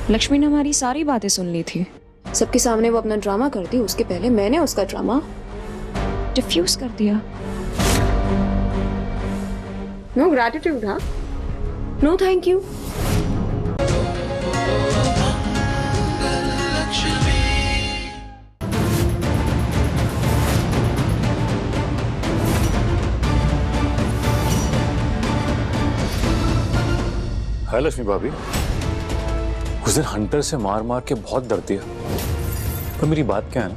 लक्ष्मी ने हमारी सारी बातें सुन ली थी। सबके सामने वो अपना ड्रामा करती, उसके पहले मैंने उसका ड्रामा डिफ्यूज कर दिया। नो ग्रैटिट्यूड, हाँ? No thank you. Hi Lakshmi भाभी, उस दिन हंटर से मार मार के बहुत दर्द दिया, पर मेरी बात क्या है ना,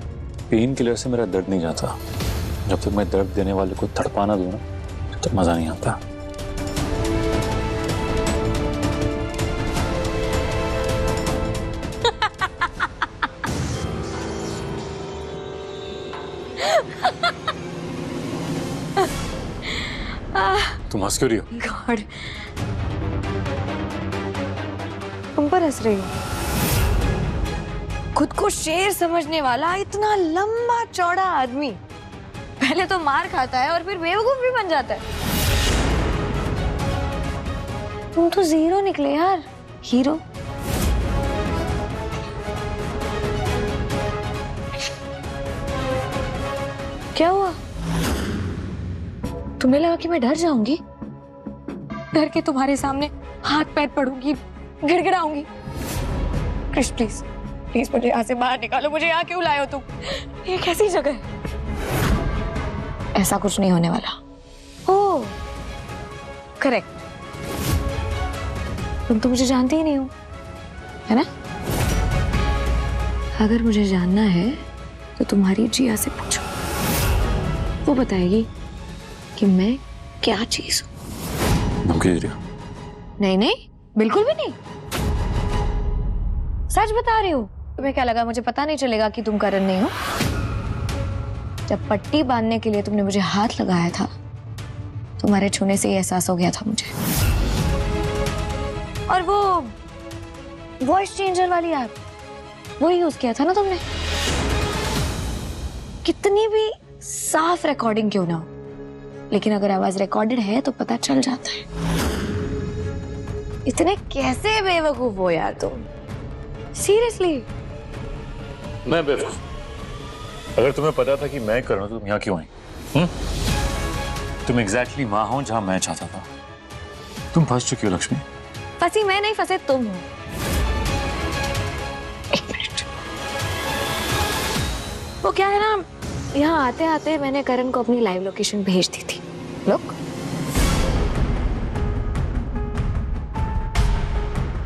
पेन किलर से मेरा दर्द नहीं जाता। जब तक मैं दर्द देने वाले को तड़पाना दूं ना, तब तक मजा नहीं आता। तुम हंस क्यों रही हो? गॉड, तुम पर हंस रही हो? खुद को शेर समझने वाला इतना लंबा चौड़ा आदमी पहले तो मार खाता है और फिर बेवकूफ भी बन जाता है। तुम तो जीरो निकले यार, हीरो। क्या हुआ? तुम्हें लगा कि मैं डर जाऊंगी? डर के तुम्हारे सामने हाथ पैर पड़ूंगी, गिड़गिड़ाऊंगी? कृष्ण प्लीज प्लीज मुझे यहाँ से बाहर निकालो। मुझे यहाँ क्यों लाए हो तुम? ये कैसी जगह है? ऐसा कुछ नहीं होने वाला। ओह करेक्ट, तुम तो मुझे जानती ही नहीं हो, है ना? अगर मुझे जानना है तो तुम्हारी जिया से पूछो, वो बताएगी कि मैं क्या चीज हूं। धमकी दे रही हो? नहीं नहीं, बिल्कुल भी नहीं, सच बता रही हूँ। तुम्हें क्या लगा मुझे पता नहीं चलेगा कि तुम करण नहीं हो? जब पट्टी बांधने के लिए तुमने मुझे हाथ लगाया था, तुम्हारे छूने से ही एहसास हो गया था मुझे। और वो वॉइस चेंजर वाली ऐप, वो यूज किया था ना तुमने? कितनी भी साफ रिकॉर्डिंग क्यों ना हो, लेकिन अगर आवाज रिकॉर्डेड है तो पता चल जाता है। इतने कैसे बेवकूफ हो यार तुम? सीरियसली? मैं बेवकूफ? अगर तुम्हें पता था कि मैं कर रहा हूं तो तुम यहाँ क्यों आई? तुम एग्जैक्टली वहां हो जहां मैं चाहता था। तुम फंस चुकी हो लक्ष्मी। फंसी मैं नहीं, फंसे तुम हो। एक मिनट, वो क्या है ना, यहाँ आते आते मैंने करण को अपनी लाइव लोकेशन भेज दी थी। लोग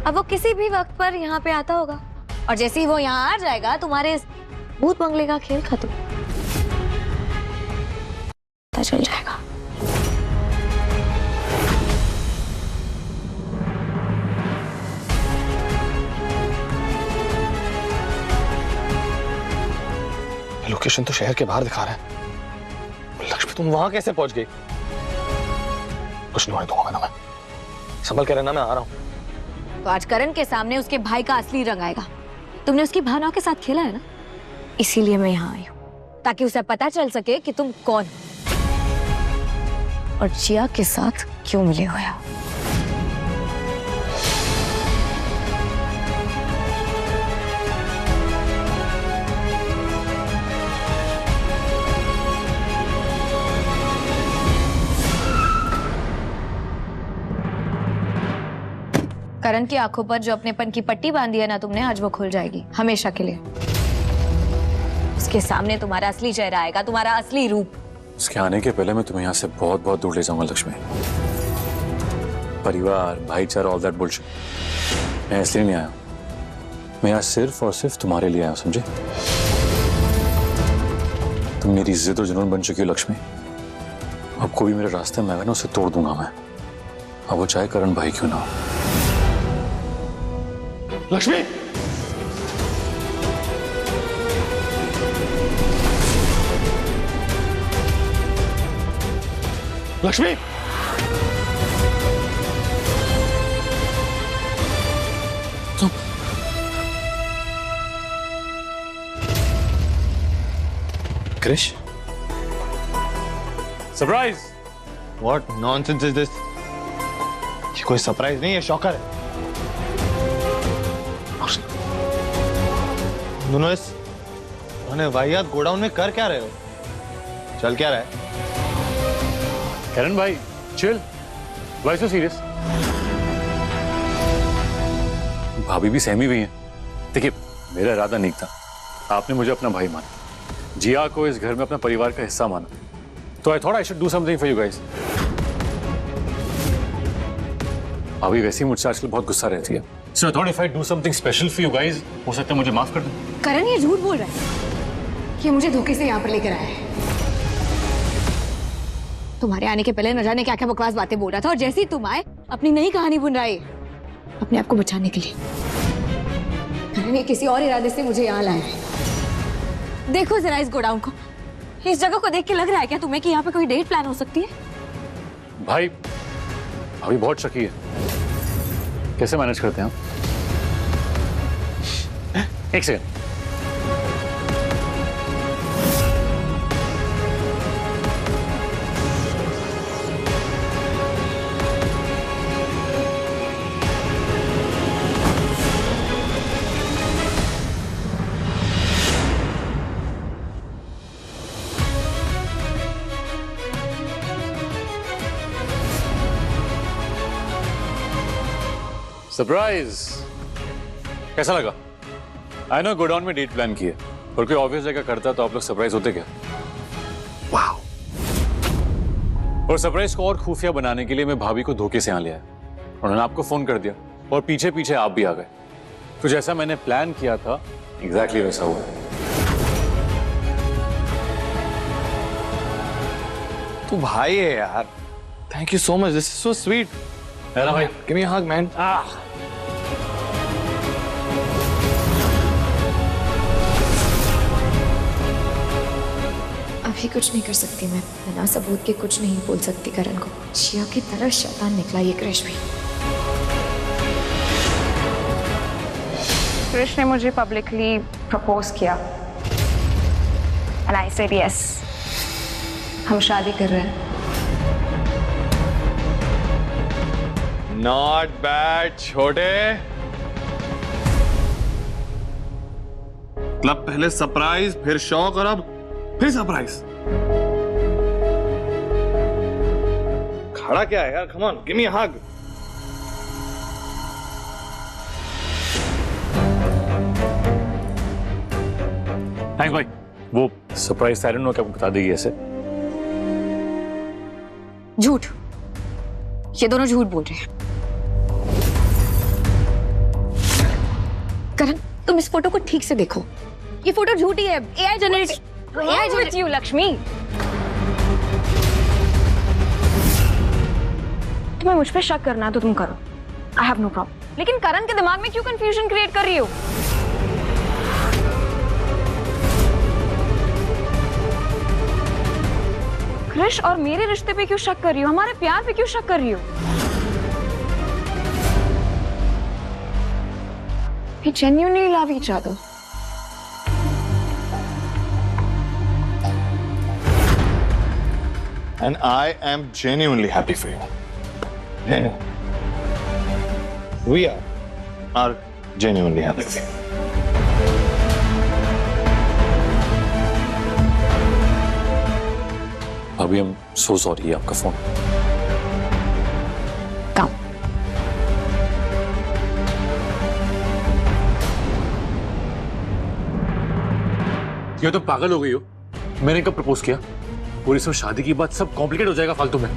अब वो किसी भी वक्त पर यहाँ पे आता होगा, और जैसे ही वो यहाँ आ जाएगा तुम्हारे इस भूत बंगले का खेल खत्म। पता चल जाएगा। लोकेशन तो शहर के बाहर दिखा रहा है। लक्ष्मी तुम वहां कैसे पहुंच गई? कुछ नहीं होने दूंगा मैं तुम्हें, संभल के रहना, मैं आ रहा हूं। तो आज करण के सामने उसके भाई का असली रंग आएगा। तुमने उसकी भावनाओं के साथ खेला है ना, इसीलिए मैं यहाँ आई हूँ, ताकि उसे पता चल सके कि तुम कौन हो और जिया के साथ क्यों मिले हुए हो। करण की आंखों पर जो अपनेपन की पट्टी बांधी है ना तुमने, आज वो खुल जाएगी हमेशा के लिए। उसके सामने तुम्हारा असली चेहरा आएगा, तुम्हारा असली रूप। उसके आने के पहले मैं तुम्हें यहाँ से बहुत बहुत दूर ले जाऊंगा लक्ष्मी। परिवार, भाईचारा, ऑल दैट बुलशिट मैं इसलिए नहीं आया। मैं यहाँ सिर्फ और सिर्फ तुम्हारे लिए आया, समझे? तुम मेरी जिद और जुनून बन चुकी हो लक्ष्मी। अब कोई मेरे रास्ते में आएगा ना, उसे तोड़ दूंगा मैं, अब वो चाहे करण भाई क्यों ना हो। लक्ष्मी! लक्ष्मी! तुम Krish? Surprise! What nonsense is this? ये कोई सरप्राइज नहीं है, शॉकर है। उन्होंने वाहियात गोडाउन में कर क्या रहे हो? चल क्या रहा है? करण भाई चिल, व्हाई सो सीरियस? भाभी भी सहमी हुई हैं। देखिए मेरा इरादा नहीं था, आपने मुझे अपना भाई माना, जिया को इस घर में अपना परिवार का हिस्सा माना, तो I thought I should do something for you guys. भाभी वैसे ही मुझसे आजकल बहुत गुस्सा रहती है, so I thought if I do something special for you guys, हो सकता है मुझे माफ कर दें। करण ये झूठ बोल रहा है कि मुझे धोखे से यहाँ पर लेकर आया है। तुम्हारे आने के पहले न जाने क्या क्या बकवास बातें बोल रहा था, और जैसे ही तुम आए अपनी नई कहानी बुन रहा है अपने आप को बचाने के लिए। करण ये किसी और इरादे से मुझे यहाँ लाया है। देखो जरा इस गोडाउन को, इस जगह को देख के लग रहा है क्या तुम्हें कि यहाँ पे कोई डेट प्लान हो सकती है? भाई अभी बहुत शकी है, कैसे मैनेज करते हैं आप? एक सेकंड। सरप्राइज कैसा लगा? आई नो गोडाउन में डेट प्लान की है, और कोई ऑब्वियस जगह करता तो आप लोग सरप्राइज होते क्या? वाओ! और सरप्राइज को और खुफिया बनाने के लिए मैं भाभी को धोखे से यहाँ ले आया। उन्होंने आपको फोन कर दिया और पीछे पीछे आप भी आ गए, तो जैसा मैंने प्लान किया था एग्जैक्टली वैसा हुआ। तू भाई है यार, thank you so much, this is so sweet. है ना भाई? गिव मी अ हग मैन। अभी कुछ नहीं कर सकती मैं, बिना सबूत के कुछ नहीं बोल सकती करण को। जिया की तरह शैतान निकला ये क्रिश भी। क्रिश ने मुझे पब्लिकली प्रपोज किया एंड आई सेड यस। हम शादी कर रहे हैं। नॉट बैड छोटे। मतलब पहले सरप्राइज, फिर शौक, और अब फिर सरप्राइज। खड़ा क्या है यार? Come on, give me a hug. Thanks भाई। वो सरप्राइज साइलेंट होकर आपको बता देगी ऐसे? झूठ, ये दोनों झूठ बोल रहे हैं। करण तुम इस फोटो को ठीक से देखो, ये फोटो झूठी है, AI generate. with you, Lakshmi. तुम्हें मुझ पे शक करना है तो तुम करो, आई हैव नो प्रॉब्लम। लेकिन करण के दिमाग में क्यों कंफ्यूजन क्रिएट कर रही हो? क्रिश और मेरे रिश्ते पे क्यों शक कर रही हो? हमारे प्यार पे क्यों शक कर रही हो? We genuinely love each other. And I am genuinely happy for you. We are genuinely happy for you. अभी हम सो सॉरी, आपका फोन। काम। ये तो पागल हो गई हो, मैंने कब प्रपोज किया? और इसमें शादी की बात सब कॉम्प्लिकेट हो जाएगा फालतू में।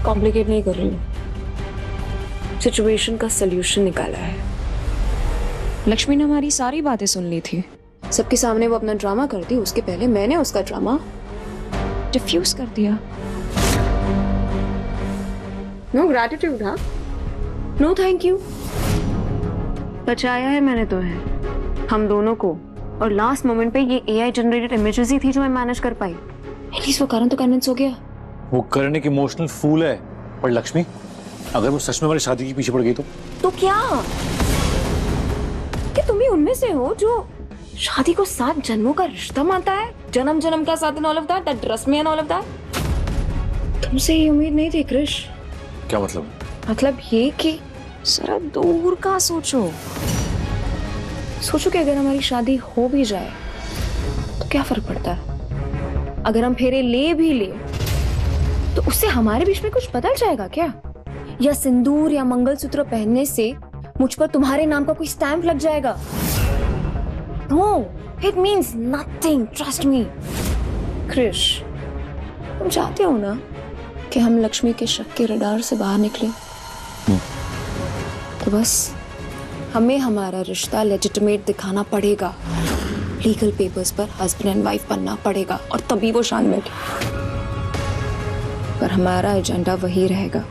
कॉम्प्लिकेट नहीं कर रही हूँ, सिचुएशन का सलूशन निकाला है। लक्ष्मी ने हमारी सारी बातें सुन ली थी। सबके सामने वो अपना ड्रामा कर दी, उसके पहले मैंने उसका ड्रामा डिफ्यूज कर दिया। नो ग्रैटिट्यूड, हाँ? No thank you. बचाया है मैंने तो है हम दोनों को, और लास्ट मोमेंट पे ये एआई जनरेटेड इमेजेस ही थी जो मैं मैनेज कर पाई। एटलीस्ट वो करण तो कन्विंस हो गया। वो करण एक इमोशनल फूल है, पर लक्ष्मी अगर वो सच में हमारी शादी के पीछे पड़ गई तो क्या तुम भी उनमें से हो जो शादी को 7 जन्मों का रिश्ता मानता है? जन्म जन्म का साथ, and all of that, that रस्म एंड ऑल ऑफ दैट। तुमसे ये उम्मीद नहीं थी क्रिश। क्या मतलब? मतलब ये कि जरा दूर का सोचो। सोचो कि अगर हमारी शादी हो भी जाए तो क्या फर्क पड़ता है? अगर हम फेरे ले भी ले तो उससे हमारे बीच में कुछ बदल जाएगा क्या? या सिंदूर या मंगलसूत्र पहनने से मुझ पर तुम्हारे नाम का कोई स्टैंप लग जाएगा? No, it means nothing, trust me. Krish, तुम चाहते हो ना कि हम लक्ष्मी के शक के रडार से बाहर निकले? तो बस हमें हमारा रिश्ता लेजिटिमेट दिखाना पड़ेगा, लीगल पेपर्स पर हस्बैंड एंड वाइफ बनना पड़ेगा, और तभी वो शांत बैठे। पर हमारा एजेंडा वही रहेगा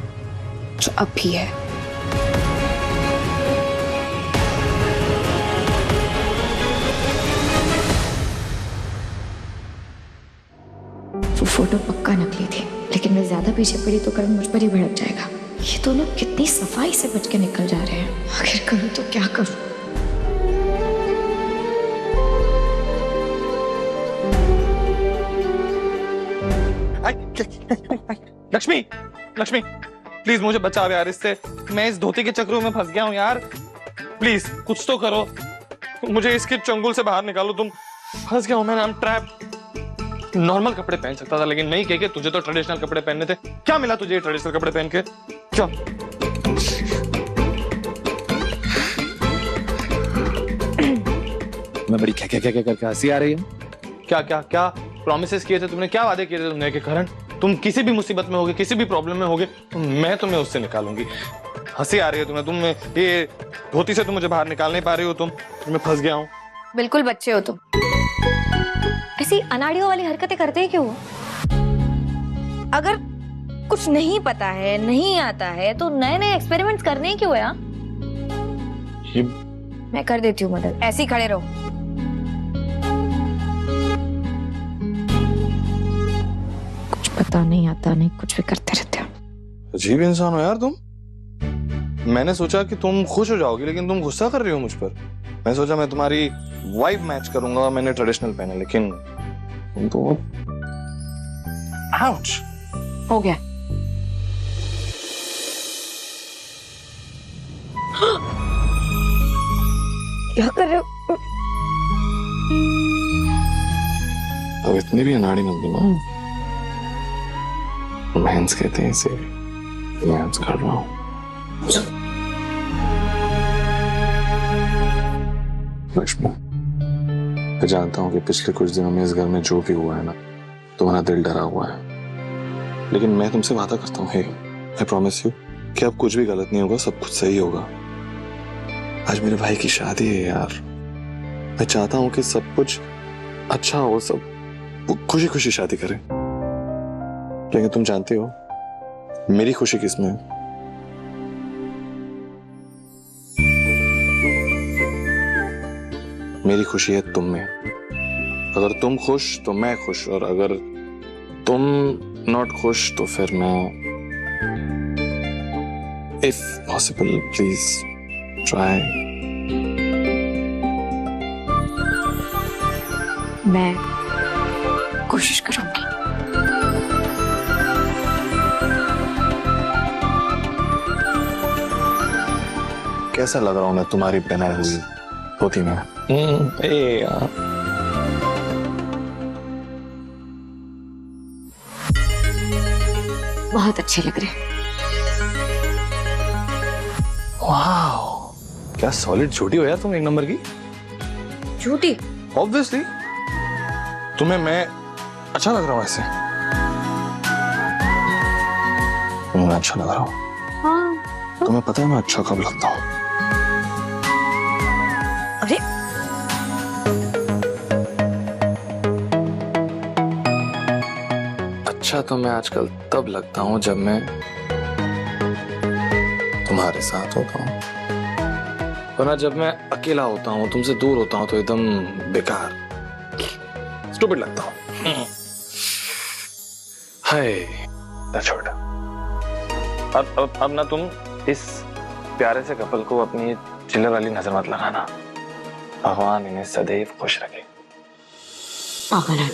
जो अब भी है। वो फोटो पक्का नकली थी, लेकिन मैं ज्यादा पीछे पड़ी तो करण मुझ पर ही भड़क जाएगा। ये तो लोग कितनी सफाई से बच के निकल जा रहे हैं। आखिर करूँ तो क्या करूँ? लक्ष्मी, लक्ष्मी प्लीज मुझे बचाओ यार इससे। मैं इस धोती के चक्रों में फंस गया हूँ यार। प्लीज कुछ तो करो, मुझे इसके चंगुल से बाहर निकालो। तुम फंस गया हूँ मैं, आई एम ट्रैप्ड। नॉर्मल कपड़े पहन सकता था, लेकिन नहीं कह के तुझे तो ट्रेडिशनल कपड़े पहनने थे। क्या मिला तुझे ट्रेडिशनल कपड़े पहन के? क्या मैं बड़ी क्या क्या क्या क्या करके हंसी आ रही है। क्या क्या क्या प्रॉमिसेस किए थे तुमने? क्या वादे किए थे तुमने कि करण तुम किसी भी मुसीबत में होगे, किसी भी प्रॉब्लम में होगे, मैं तुम्हें उससे निकालूंगी। हंसी आ रही है तुम्हें? तुम ये धोती से तुम मुझे बाहर निकाल नहीं पा रही हो। मैं फंस गया हूँ। बिल्कुल बच्चे हो तुम। ऐसी अनाड़ियों वाली हरकतें करते ही क्यों? अगर कुछ नहीं पता है, नहीं आता है, तो नए नए एक्सपेरिमेंट्स करने ही क्यों है? मैं कर देती हूँ मदद, ऐसे ही खड़े रहो। कुछ पता नहीं आता नहीं, कुछ भी करते रहते हो। अजीब इंसान हो यार तुम। मैंने सोचा कि तुम खुश हो जाओगी, लेकिन तुम गुस्सा कर रही हो मुझ पर। मैं सोचा मैं तुम्हारी वाइब मैच करूंगा, मैंने ट्रेडिशनल पहना, लेकिन तुम तो आउच हो गया। क्या कर रहे हो? अब इतनी भी अनाड़ी मत बनो। मैंस कहते हैं इसे, मैंस कर रहा हूँ। लक्ष्मी, मैं जानता हूँ कि पिछले कुछ दिनों में इस घर में जो भी हुआ है ना, तुम्हारा दिल डरा हुआ है, लेकिन मैं तुमसे वादा करता हूँ, आई प्रॉमिस यू कि अब कुछ भी गलत नहीं होगा, सब कुछ सही होगा। आज मेरे भाई की शादी है यार। मैं चाहता हूँ कि सब कुछ अच्छा हो, सब खुशी खुशी शादी करें। लेकिन तुम जानती हो मेरी खुशी किसमें है? मेरी खुशी है तुम में। अगर तुम खुश तो मैं खुश, और अगर तुम नॉट खुश तो फिर मैं। If possible please try. मैं कोशिश करूंगी। कैसा लग रहा हूं मैं तुम्हारी पहनाई हुई धोती में? यार बहुत अच्छे लग रहे हैं। वाह, क्या सॉलिड झूठी हो यार तुम, एक नंबर की झूठी? ऑब्वियसली। तुम्हें मैं अच्छा लग रहा हूँ ऐसे? मैं अच्छा लग रहा हूँ? हाँ। तुम्हें पता है मैं अच्छा कब लगता हूँ? अरे अच्छा तो मैं आजकल तब लगता हूँ जब मैं तुम्हारे साथ होता हूँ, वरना जब मैं अकेला होता हूँ, तुमसे दूर होता हूँ, तो एकदम बेकार स्टूपिड लगता हूँ। हाय छोटा। अब ना तुम इस प्यारे से कपल को अपनी चिल्लर वाली नजर मत लगाना। भगवान इन्हें सदैव खुश रखे। पागल है।